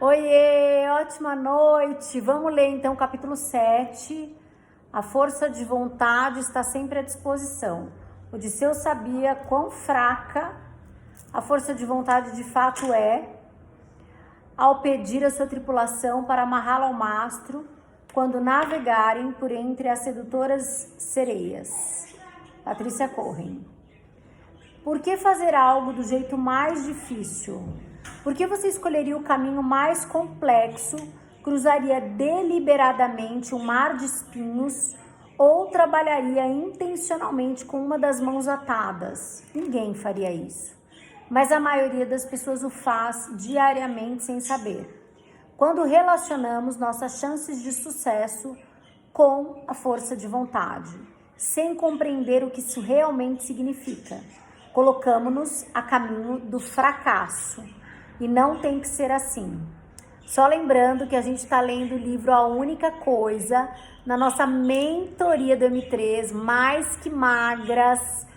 Oiê, ótima noite! Vamos ler então o capítulo 7. A força de vontade está sempre à disposição. Odisseu sabia quão fraca a força de vontade de fato é ao pedir a sua tripulação para amarrá-la ao mastro quando navegarem por entre as sedutoras sereias. Patrícia Correm. Por que fazer algo do jeito mais difícil? Por que você escolheria o caminho mais complexo, cruzaria deliberadamente um mar de espinhos ou trabalharia intencionalmente com uma das mãos atadas? Ninguém faria isso. Mas a maioria das pessoas o faz diariamente sem saber. Quando relacionamos nossas chances de sucesso com a força de vontade, sem compreender o que isso realmente significa, colocamos-nos a caminho do fracasso. E não tem que ser assim. Só lembrando que a gente está lendo o livro A Única Coisa, na nossa mentoria do M3, mais que magras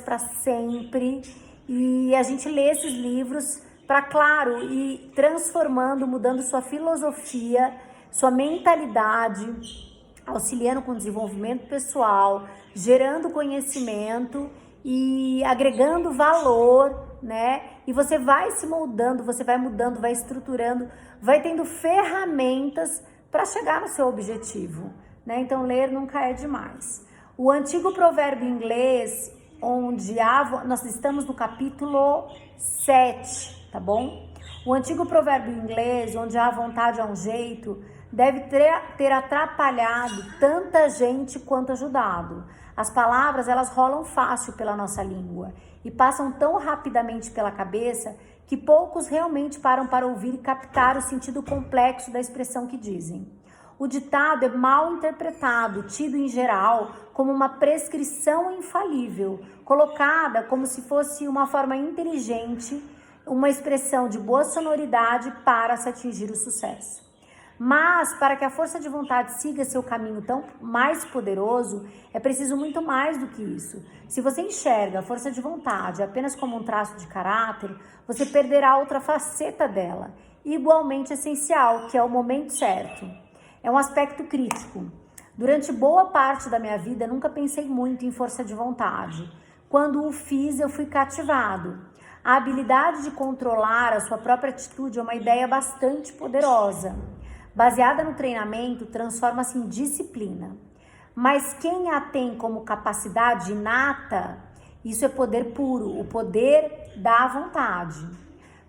para sempre. E a gente lê esses livros para, claro, ir transformando, mudando sua filosofia, sua mentalidade, auxiliando com o desenvolvimento pessoal, gerando conhecimento e agregando valor, né? E você vai se moldando, você vai mudando, vai estruturando, vai tendo ferramentas para chegar no seu objetivo, né? Então, ler nunca é demais. O antigo provérbio inglês, nós estamos no capítulo 7, tá bom? O antigo provérbio inglês, onde há vontade há um jeito, deve ter atrapalhado tanta gente quanto ajudado. As palavras, elas rolam fácil pela nossa língua e passam tão rapidamente pela cabeça que poucos realmente param para ouvir e captar o sentido complexo da expressão que dizem. O ditado é mal interpretado, tido em geral como uma prescrição infalível, colocada como se fosse uma forma inteligente, uma expressão de boa sonoridade para se atingir o sucesso. Mas, para que a força de vontade siga seu caminho tão mais poderoso, é preciso muito mais do que isso. Se você enxerga a força de vontade apenas como um traço de caráter, você perderá outra faceta dela, igualmente essencial, que é o momento certo. É um aspecto crítico. Durante boa parte da minha vida, nunca pensei muito em força de vontade. Quando o fiz, eu fui cativado. A habilidade de controlar a sua própria atitude é uma ideia bastante poderosa. Baseada no treinamento, transforma-se em disciplina. Mas quem a tem como capacidade inata, isso é poder puro, o poder da vontade.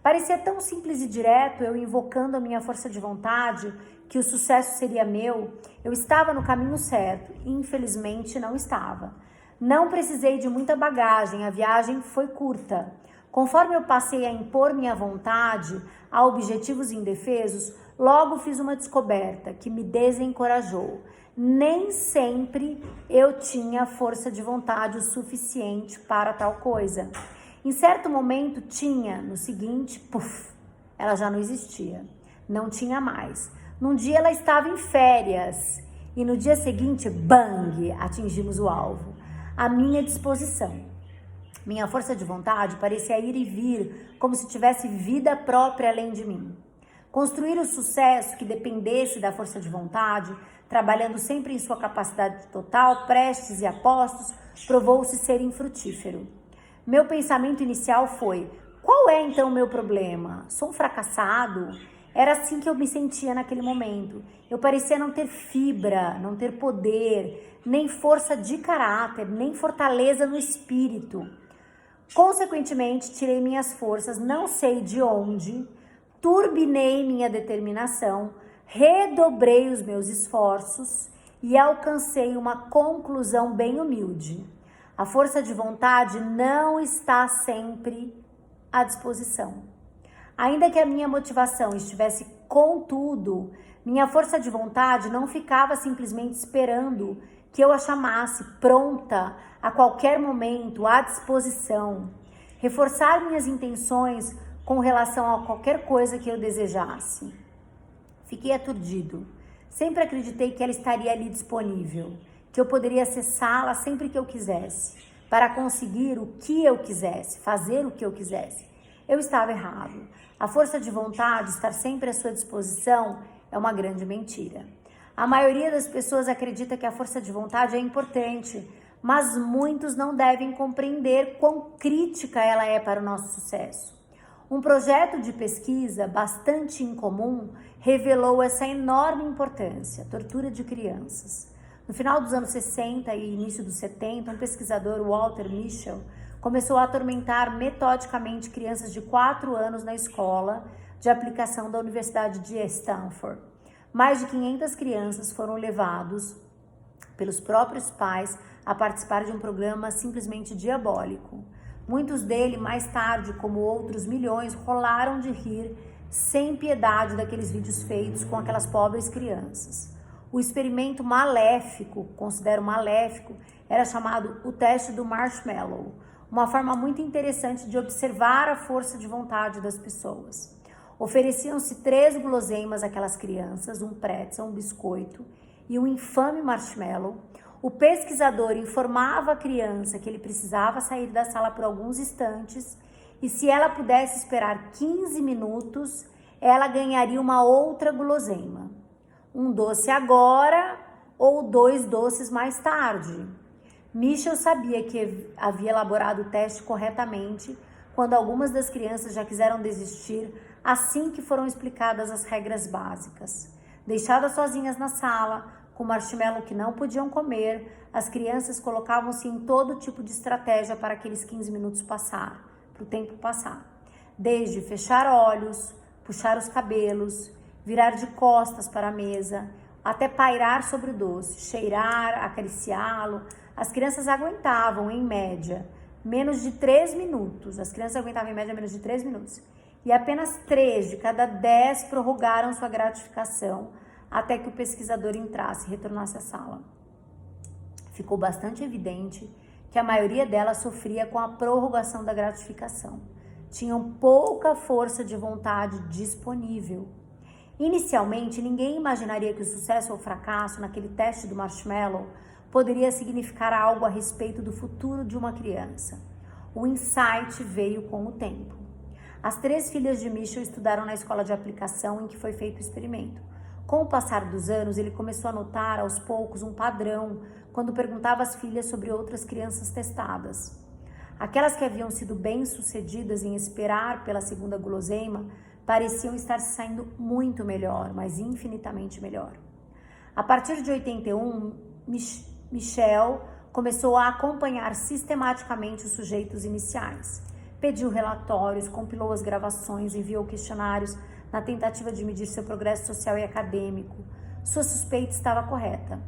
Parecia tão simples e direto, eu invocando a minha força de vontade, que o sucesso seria meu. Eu estava no caminho certo, infelizmente não estava. Não precisei de muita bagagem, a viagem foi curta. Conforme eu passei a impor minha vontade a objetivos indefesos, logo fiz uma descoberta que me desencorajou. Nem sempre eu tinha força de vontade o suficiente para tal coisa. Em certo momento tinha, no seguinte, ela já não existia. Não tinha mais. Num dia ela estava em férias e no dia seguinte, bang, atingimos o alvo. À minha disposição. Minha força de vontade parecia ir e vir, como se tivesse vida própria além de mim. Construir o sucesso que dependesse da força de vontade, trabalhando sempre em sua capacidade total, prestes e apostos, provou-se ser infrutífero. Meu pensamento inicial foi: qual é então o meu problema? Sou um fracassado? Era assim que eu me sentia naquele momento. Eu parecia não ter fibra, não ter poder, nem força de caráter, nem fortaleza no espírito. Consequentemente, tirei minhas forças, não sei de onde, turbinei minha determinação, redobrei os meus esforços e alcancei uma conclusão bem humilde. A força de vontade não está sempre à disposição. Ainda que a minha motivação estivesse contudo, minha força de vontade não ficava simplesmente esperando que eu a chamasse pronta a qualquer momento, à disposição. Reforçar minhas intenções com relação a qualquer coisa que eu desejasse. Fiquei aturdido. Sempre acreditei que ela estaria ali disponível, que eu poderia acessá-la sempre que eu quisesse, para conseguir o que eu quisesse, fazer o que eu quisesse. Eu estava errado. A força de vontade, estar sempre à sua disposição, é uma grande mentira. A maioria das pessoas acredita que a força de vontade é importante, mas muitos não devem compreender quão crítica ela é para o nosso sucesso. Um projeto de pesquisa bastante incomum revelou essa enorme importância: tortura de crianças. No final dos anos 60 e início dos 70, um pesquisador, Walter Mischel, começou a atormentar metodicamente crianças de 4 anos na escola de aplicação da Universidade de Stanford. Mais de 500 crianças foram levados pelos próprios pais a participar de um programa simplesmente diabólico. Muitos deles, mais tarde, como outros milhões, rolaram de rir sem piedade daqueles vídeos feitos com aquelas pobres crianças. O experimento maléfico, considero maléfico, era chamado o teste do marshmallow, uma forma muito interessante de observar a força de vontade das pessoas. Ofereciam-se 3 guloseimas àquelas crianças, um pretzel, um biscoito e um infame marshmallow. O pesquisador informava a criança que ele precisava sair da sala por alguns instantes e se ela pudesse esperar 15 minutos, ela ganharia uma outra guloseima. Um doce agora ou 2 doces mais tarde. Mischel sabia que havia elaborado o teste corretamente quando algumas das crianças já quiseram desistir assim que foram explicadas as regras básicas. Deixadas sozinhas na sala, com marshmallow que não podiam comer, as crianças colocavam-se em todo tipo de estratégia para aqueles 15 minutos passar, para o tempo passar. Desde fechar olhos, puxar os cabelos, virar de costas para a mesa, até pairar sobre o doce, cheirar, acariciá-lo. As crianças aguentavam, em média, menos de 3 minutos. As crianças aguentavam, em média, menos de 3 minutos. E apenas 3 de cada 10 prorrogaram sua gratificação até que o pesquisador entrasse e retornasse à sala. Ficou bastante evidente que a maioria delas sofria com a prorrogação da gratificação. Tinham pouca força de vontade disponível. Inicialmente, ninguém imaginaria que o sucesso ou fracasso naquele teste do marshmallow poderia significar algo a respeito do futuro de uma criança. O insight veio com o tempo. As 3 filhas de Mischel estudaram na escola de aplicação em que foi feito o experimento. Com o passar dos anos, ele começou a notar aos poucos um padrão quando perguntava às filhas sobre outras crianças testadas. Aquelas que haviam sido bem-sucedidas em esperar pela segunda guloseima pareciam estar se saindo muito melhor, mas infinitamente melhor. A partir de 81, Mischel começou a acompanhar sistematicamente os sujeitos iniciais. Pediu relatórios, compilou as gravações, enviou questionários na tentativa de medir seu progresso social e acadêmico. Sua suspeita estava correta.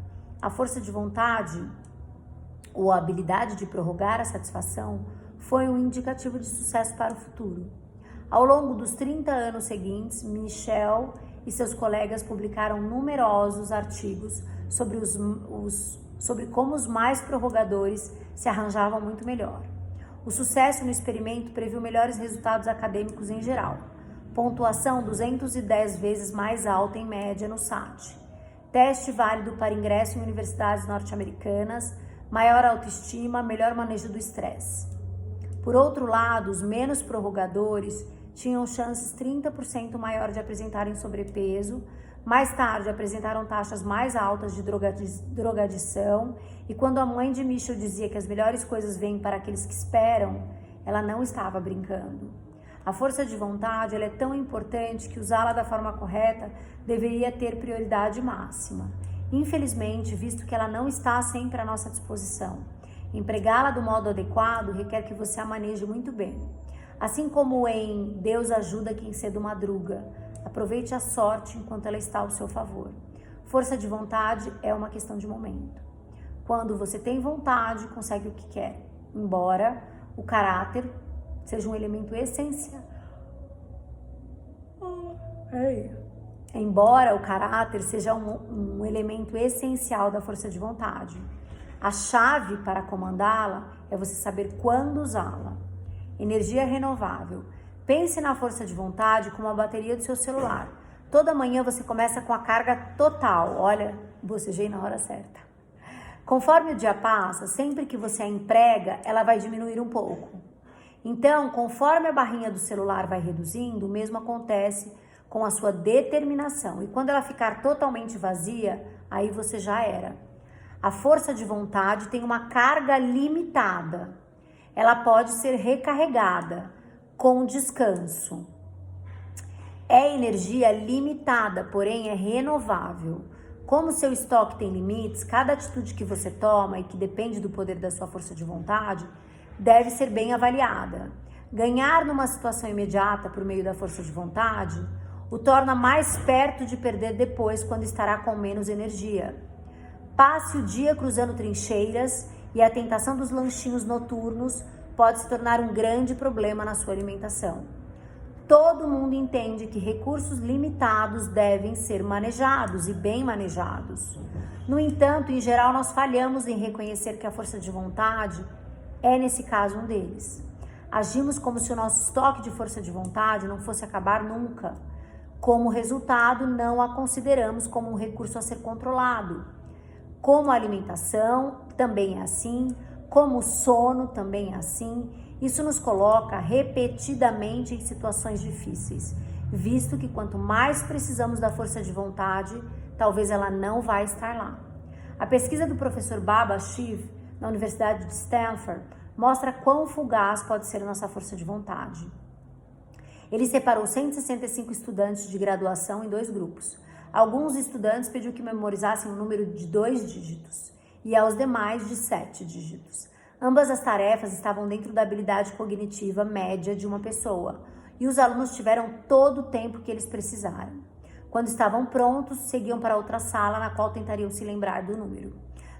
A força de vontade ou a habilidade de prorrogar a satisfação foi um indicativo de sucesso para o futuro. Ao longo dos 30 anos seguintes, Mischel e seus colegas publicaram numerosos artigos sobre como os mais prorrogadores se arranjavam muito melhor. O sucesso no experimento previu melhores resultados acadêmicos em geral. Pontuação 210 vezes mais alta em média no SAT. Teste válido para ingresso em universidades norte-americanas, maior autoestima, melhor manejo do estresse. Por outro lado, os menos prorrogadores tinham chances 30% maior de apresentarem sobrepeso, mais tarde apresentaram taxas mais altas de drogadição, e quando a mãe de Mischel dizia que as melhores coisas vêm para aqueles que esperam, ela não estava brincando. A força de vontade ela é tão importante que usá-la da forma correta deveria ter prioridade máxima. Infelizmente, visto que ela não está sempre à nossa disposição, empregá-la do modo adequado requer que você a maneje muito bem. Assim como em Deus ajuda quem cedo madruga, aproveite a sorte enquanto ela está ao seu favor. Força de vontade é uma questão de momento. Quando você tem vontade, consegue o que quer, embora o caráter seja um elemento essencial. Embora o caráter seja um elemento essencial da força de vontade, a chave para comandá-la é você saber quando usá-la. Energia renovável. Pense na força de vontade como a bateria do seu celular. Toda manhã você começa com a carga total. Olha, bocejei na hora certa. Conforme o dia passa, sempre que você a emprega, ela vai diminuir um pouco. Então, conforme a barrinha do celular vai reduzindo, o mesmo acontece com a sua determinação. E quando ela ficar totalmente vazia, aí você já era. A força de vontade tem uma carga limitada. Ela pode ser recarregada com descanso. É energia limitada, porém é renovável. Como seu estoque tem limites, cada atitude que você toma e que depende do poder da sua força de vontade deve ser bem avaliada. Ganhar numa situação imediata por meio da força de vontade o torna mais perto de perder depois, quando estará com menos energia. Passe o dia cruzando trincheiras e a tentação dos lanchinhos noturnos pode se tornar um grande problema na sua alimentação. Todo mundo entende que recursos limitados devem ser manejados e bem manejados. No entanto, em geral, nós falhamos em reconhecer que a força de vontade é, nesse caso, um deles. Agimos como se o nosso estoque de força de vontade não fosse acabar nunca. Como resultado, não a consideramos como um recurso a ser controlado. Como a alimentação também é assim, como o sono também é assim, isso nos coloca repetidamente em situações difíceis, visto que quanto mais precisamos da força de vontade, talvez ela não vai estar lá. A pesquisa do professor Baba Shiv, na Universidade de Stanford, mostra quão fugaz pode ser a nossa força de vontade. Ele separou 165 estudantes de graduação em 2 grupos. Alguns estudantes pediu que memorizassem um número de 2 dígitos e aos demais de 7 dígitos. Ambas as tarefas estavam dentro da habilidade cognitiva média de uma pessoa e os alunos tiveram todo o tempo que eles precisaram. Quando estavam prontos, seguiam para outra sala na qual tentariam se lembrar do número.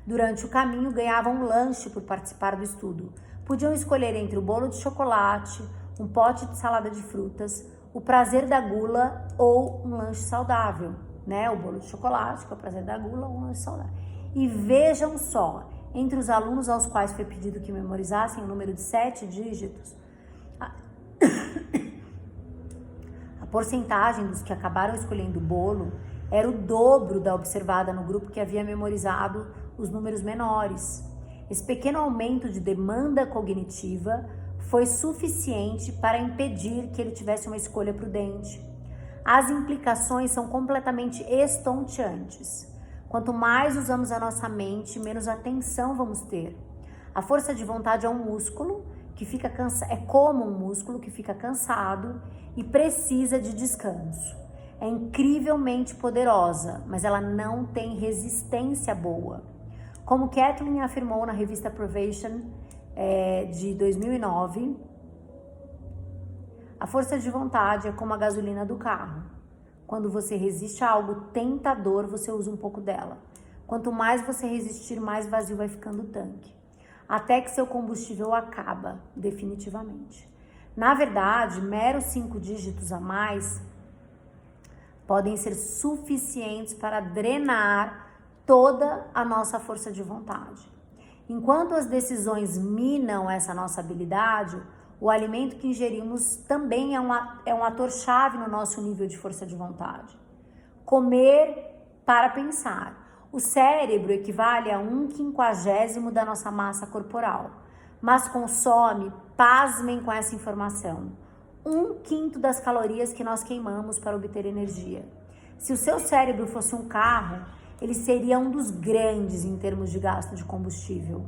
Durante o caminho, ganhavam um lanche por participar do estudo. Podiam escolher entre o bolo de chocolate, um pote de salada de frutas, o prazer da gula ou um lanche saudável, né? O bolo de chocolate, que é o prazer da gula, ou um lanche saudável. E vejam só, entre os alunos aos quais foi pedido que memorizassem o número de 7 dígitos, a porcentagem dos que acabaram escolhendo o bolo era o dobro da observada no grupo que havia memorizado os números menores. Esse pequeno aumento de demanda cognitiva foi suficiente para impedir que ele tivesse uma escolha prudente. As implicações são completamente estonteantes. Quanto mais usamos a nossa mente, menos atenção vamos ter. A força de vontade é um músculo que fica é como um músculo que fica cansado e precisa de descanso. É incrivelmente poderosa, mas ela não tem resistência boa. Como Kathleen afirmou na revista Provation de 2009, a força de vontade é como a gasolina do carro. Quando você resiste a algo tentador, você usa um pouco dela. Quanto mais você resistir, mais vazio vai ficando o tanque, até que seu combustível acaba, definitivamente. Na verdade, meros 5 dígitos a mais podem ser suficientes para drenar toda a nossa força de vontade. Enquanto as decisões minam essa nossa habilidade, o alimento que ingerimos também é um ator-chave no nosso nível de força de vontade. Comer para pensar. O cérebro equivale a 1/50 da nossa massa corporal, mas consome, pasmem com essa informação, 1/5 das calorias que nós queimamos para obter energia. Se o seu cérebro fosse um carro, ele seria um dos grandes em termos de gasto de combustível.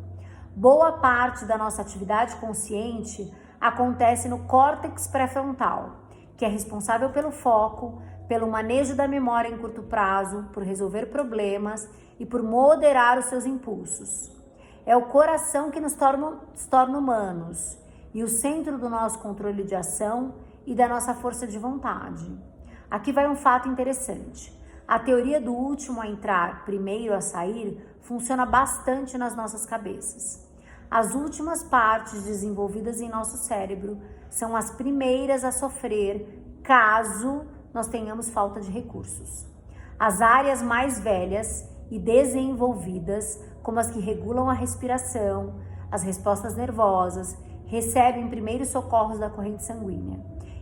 Boa parte da nossa atividade consciente acontece no córtex pré-frontal, que é responsável pelo foco, pelo manejo da memória em curto prazo, por resolver problemas e por moderar os seus impulsos. É o coração que nos torna humanos e o centro do nosso controle de ação e da nossa força de vontade. Aqui vai um fato interessante. A teoria do último a entrar, primeiro a sair, funciona bastante nas nossas cabeças. As últimas partes desenvolvidas em nosso cérebro são as primeiras a sofrer caso nós tenhamos falta de recursos. As áreas mais velhas e desenvolvidas, como as que regulam a respiração, as respostas nervosas, recebem primeiros socorros da corrente sanguínea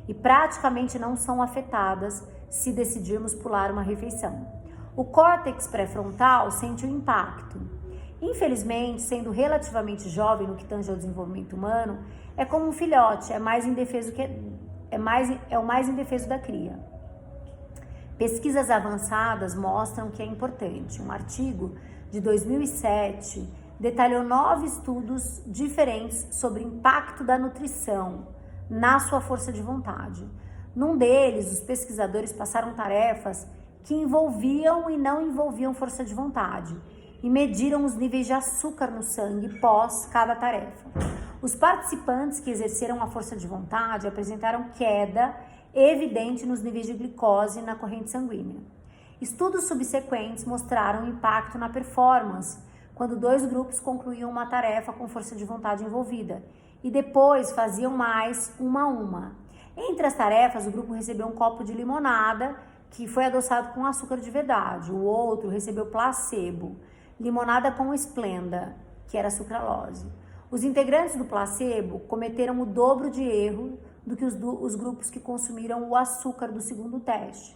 e praticamente não são afetadas se decidirmos pular uma refeição. O córtex pré-frontal sente o impacto. Infelizmente, sendo relativamente jovem no que tange ao desenvolvimento humano, é como um filhote, é mais indefeso que é o mais indefeso da cria. Pesquisas avançadas mostram que é importante. Um artigo de 2007 detalhou 9 estudos diferentes sobre o impacto da nutrição na sua força de vontade. Num deles, os pesquisadores passaram tarefas que envolviam e não envolviam força de vontade e mediram os níveis de açúcar no sangue pós cada tarefa. Os participantes que exerceram a força de vontade apresentaram queda evidente nos níveis de glicose na corrente sanguínea. Estudos subsequentes mostraram o impacto na performance quando 2 grupos concluíam uma tarefa com força de vontade envolvida e depois faziam mais uma a uma. Entre as tarefas, o grupo recebeu um copo de limonada que foi adoçado com açúcar de verdade. O outro recebeu placebo, limonada com Splenda, que era sucralose. Os integrantes do placebo cometeram o dobro de erro do que os grupos que consumiram o açúcar do segundo teste.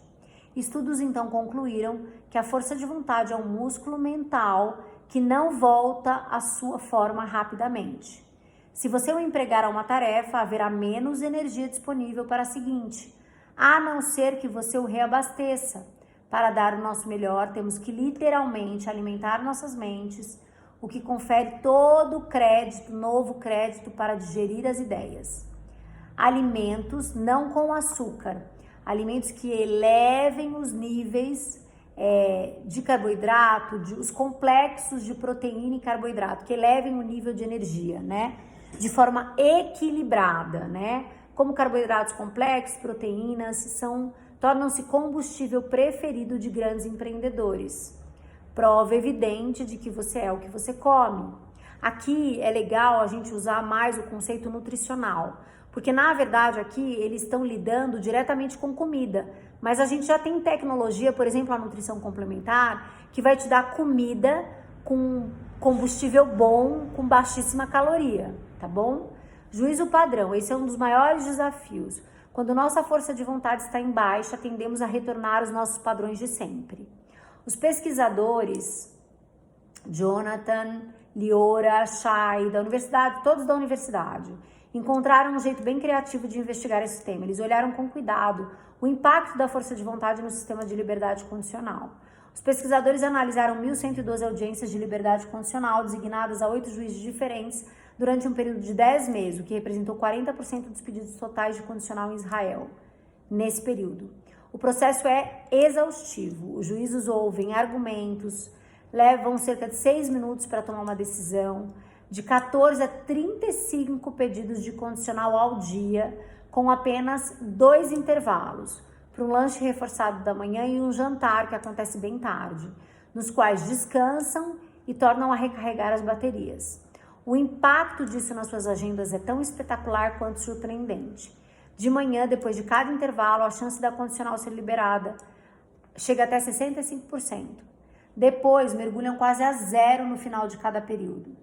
Estudos então concluíram que a força de vontade é um músculo mental que não volta à sua forma rapidamente. Se você o empregar a uma tarefa, haverá menos energia disponível para a seguinte, a não ser que você o reabasteça. Para dar o nosso melhor, temos que literalmente alimentar nossas mentes, o que confere todo o crédito, novo crédito para digerir as ideias. Alimentos não com açúcar, alimentos que elevem os níveis de carboidrato, os complexos de proteína e carboidrato, que elevem o nível de energia, né? De forma equilibrada, né? Como carboidratos complexos, proteínas, tornam-se combustível preferido de grandes empreendedores. Prova evidente de que você é o que você come. Aqui é legal a gente usar mais o conceito nutricional, porque na verdade aqui eles estão lidando diretamente com comida, mas a gente já tem tecnologia, por exemplo, a nutrição complementar, que vai te dar comida com combustível bom, com baixíssima caloria, tá bom? Juízo padrão, esse é um dos maiores desafios. Quando nossa força de vontade está em baixa, tendemos a retornar aos nossos padrões de sempre. Os pesquisadores Jonathan, Liora, Shai, todos da universidade, encontraram um jeito bem criativo de investigar esse tema. Eles olharam com cuidado o impacto da força de vontade no sistema de liberdade condicional. Os pesquisadores analisaram 1.112 audiências de liberdade condicional designadas a 8 juízes diferentes durante um período de 10 meses, o que representou 40% dos pedidos totais de condicional em Israel nesse período. O processo é exaustivo. Os juízes ouvem argumentos, levam cerca de 6 minutos para tomar uma decisão, de 14 a 35 pedidos de condicional ao dia, com apenas 2 intervalos, para um lanche reforçado da manhã e um jantar que acontece bem tarde, nos quais descansam e tornam a recarregar as baterias. O impacto disso nas suas agendas é tão espetacular quanto surpreendente. De manhã, depois de cada intervalo, a chance da condicional ser liberada chega até 65%. Depois, mergulham quase a zero no final de cada período.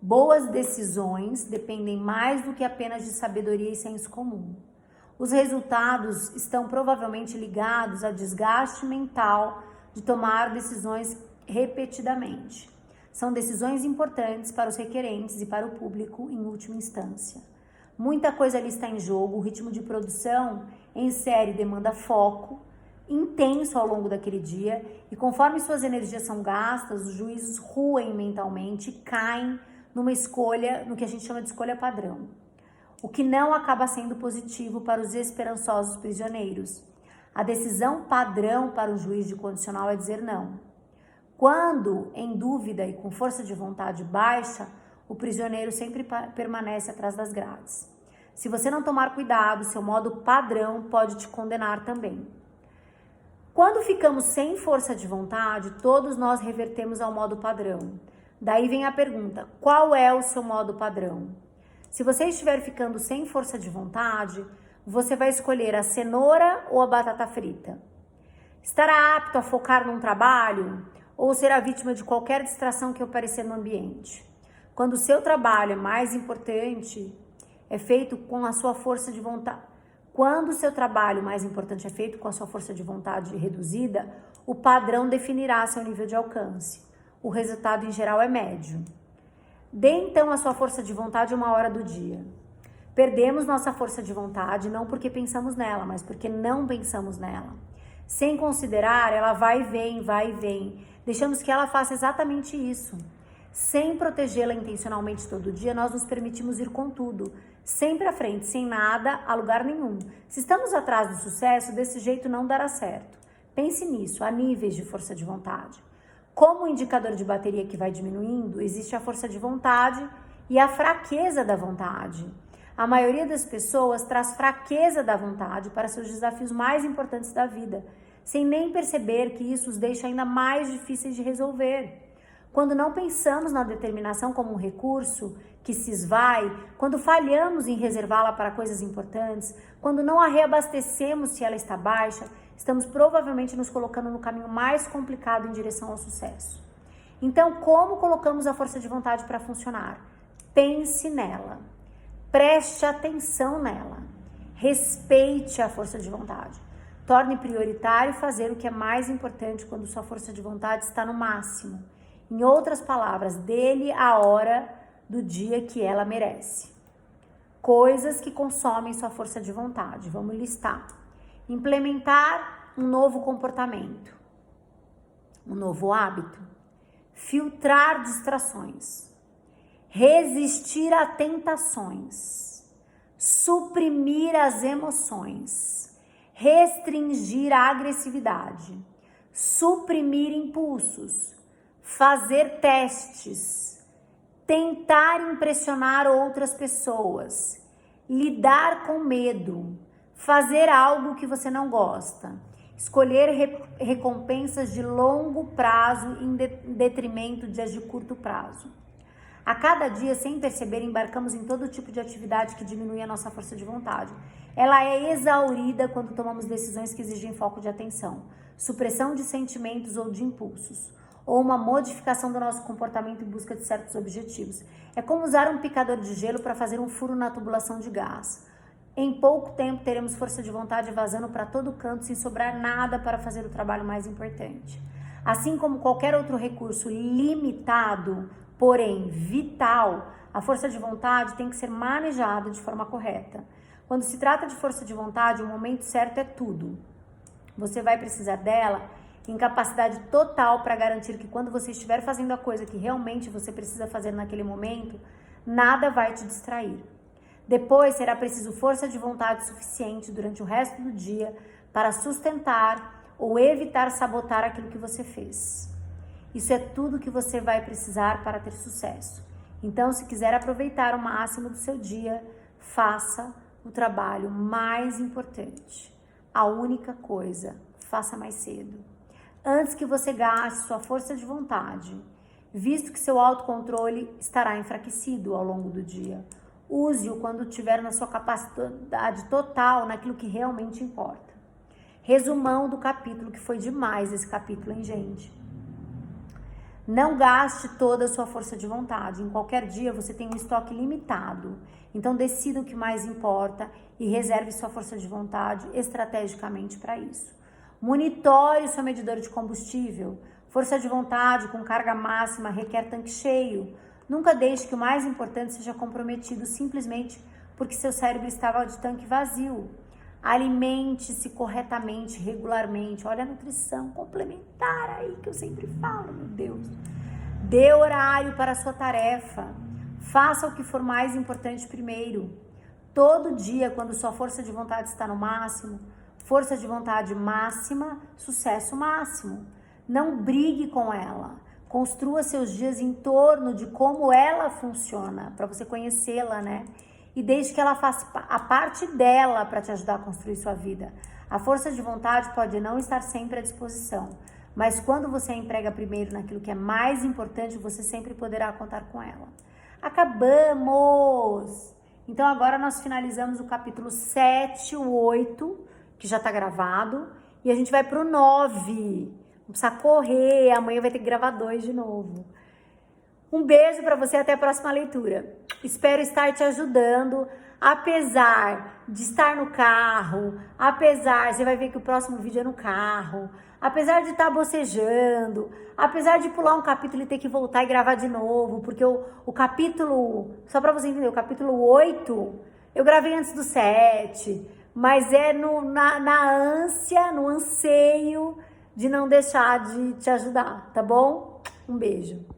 Boas decisões dependem mais do que apenas de sabedoria e senso comum. Os resultados estão provavelmente ligados a desgaste mental de tomar decisões repetidamente. São decisões importantes para os requerentes e para o público em última instância. Muita coisa ali está em jogo, o ritmo de produção em série demanda foco intenso ao longo daquele dia e conforme suas energias são gastas, os juízes ruem mentalmente e caem numa escolha, no que a gente chama de escolha padrão, o que não acaba sendo positivo para os esperançosos prisioneiros. A decisão padrão para um juiz de condicional é dizer não. Quando em dúvida e com força de vontade baixa, o prisioneiro sempre permanece atrás das grades. Se você não tomar cuidado, seu modo padrão pode te condenar também. Quando ficamos sem força de vontade, todos nós revertemos ao modo padrão. Daí vem a pergunta, qual é o seu modo padrão? Se você estiver ficando sem força de vontade, você vai escolher a cenoura ou a batata frita? Estará apto a focar num trabalho ou será vítima de qualquer distração que aparecer no ambiente? Quando o seu trabalho é mais importante, é feito com a sua força de vontade. Quando o seu trabalho mais importante é feito com a sua força de vontade reduzida, o padrão definirá seu nível de alcance. O resultado em geral é médio. Dê então a sua força de vontade uma hora do dia. Perdemos nossa força de vontade não porque pensamos nela, mas porque não pensamos nela. Sem considerar, ela vai e vem. Deixamos que ela faça exatamente isso. Sem protegê-la intencionalmente todo dia, nós nos permitimos ir com tudo, sempre à frente, sem nada, a lugar nenhum. Se estamos atrás do sucesso, desse jeito não dará certo. Pense nisso, há níveis de força de vontade. Como o indicador de bateria que vai diminuindo, existe a força de vontade e a fraqueza da vontade. A maioria das pessoas traz fraqueza da vontade para seus desafios mais importantes da vida, sem nem perceber que isso os deixa ainda mais difíceis de resolver. Quando não pensamos na determinação como um recurso que se esvai, quando falhamos em reservá-la para coisas importantes, quando não a reabastecemos se ela está baixa, estamos provavelmente nos colocando no caminho mais complicado em direção ao sucesso. Então, como colocamos a força de vontade para funcionar? Pense nela. Preste atenção nela. Respeite a força de vontade. Torne prioritário fazer o que é mais importante quando sua força de vontade está no máximo. Em outras palavras, dê-lhe a hora do dia que ela merece. Coisas que consomem sua força de vontade. Vamos listar. Implementar um novo comportamento, um novo hábito. Filtrar distrações. Resistir a tentações. Suprimir as emoções. Restringir a agressividade. Suprimir impulsos. Fazer testes, tentar impressionar outras pessoas, lidar com medo, fazer algo que você não gosta, escolher recompensas de longo prazo em detrimento de as de curto prazo. A cada dia, sem perceber, embarcamos em todo tipo de atividade que diminui a nossa força de vontade. Ela é exaurida quando tomamos decisões que exigem foco de atenção, supressão de sentimentos ou de impulsos, ou uma modificação do nosso comportamento em busca de certos objetivos. É como usar um picador de gelo para fazer um furo na tubulação de gás. Em pouco tempo teremos força de vontade vazando para todo canto sem sobrar nada para fazer o trabalho mais importante. Assim como qualquer outro recurso limitado, porém vital, a força de vontade tem que ser manejada de forma correta. Quando se trata de força de vontade, o momento certo é tudo. Você vai precisar dela em capacidade total para garantir que quando você estiver fazendo a coisa que realmente você precisa fazer naquele momento, nada vai te distrair. Depois será preciso força de vontade suficiente durante o resto do dia para sustentar ou evitar sabotar aquilo que você fez. Isso é tudo que você vai precisar para ter sucesso. Então, se quiser aproveitar o máximo do seu dia, faça o trabalho mais importante. A única coisa, faça mais cedo. Antes que você gaste sua força de vontade, visto que seu autocontrole estará enfraquecido ao longo do dia. Use-o quando estiver na sua capacidade total naquilo que realmente importa. Resumão do capítulo, que foi demais esse capítulo, hein, gente? Não gaste toda a sua força de vontade. Em qualquer dia você tem um estoque limitado. Então decida o que mais importa e reserve sua força de vontade estrategicamente para isso. Monitore seu medidor de combustível. Força de vontade com carga máxima requer tanque cheio. Nunca deixe que o mais importante seja comprometido simplesmente porque seu cérebro estava de tanque vazio. Alimente-se corretamente, regularmente. Olha a nutrição complementar aí que eu sempre falo, meu Deus. Dê horário para a sua tarefa. Faça o que for mais importante primeiro. Todo dia, quando sua força de vontade está no máximo, força de vontade máxima, sucesso máximo. Não brigue com ela. Construa seus dias em torno de como ela funciona, para você conhecê-la, né? E deixe que ela faça a parte dela para te ajudar a construir sua vida. A força de vontade pode não estar sempre à disposição, mas quando você a emprega primeiro naquilo que é mais importante, você sempre poderá contar com ela. Acabamos! Então agora nós finalizamos o capítulo 7, o 8, que já está gravado, e a gente vai para o 9. Não precisa correr, amanhã vai ter que gravar 2 de novo. Um beijo para você, até a próxima leitura. Espero estar te ajudando, apesar de estar no carro, apesar, você vai ver que o próximo vídeo é no carro, apesar de estar bocejando, apesar de pular um capítulo e ter que voltar e gravar de novo, porque o capítulo, só para você entender, o capítulo 8, eu gravei antes do 7, mas é na ânsia, no anseio de não deixar de te ajudar, tá bom? Um beijo.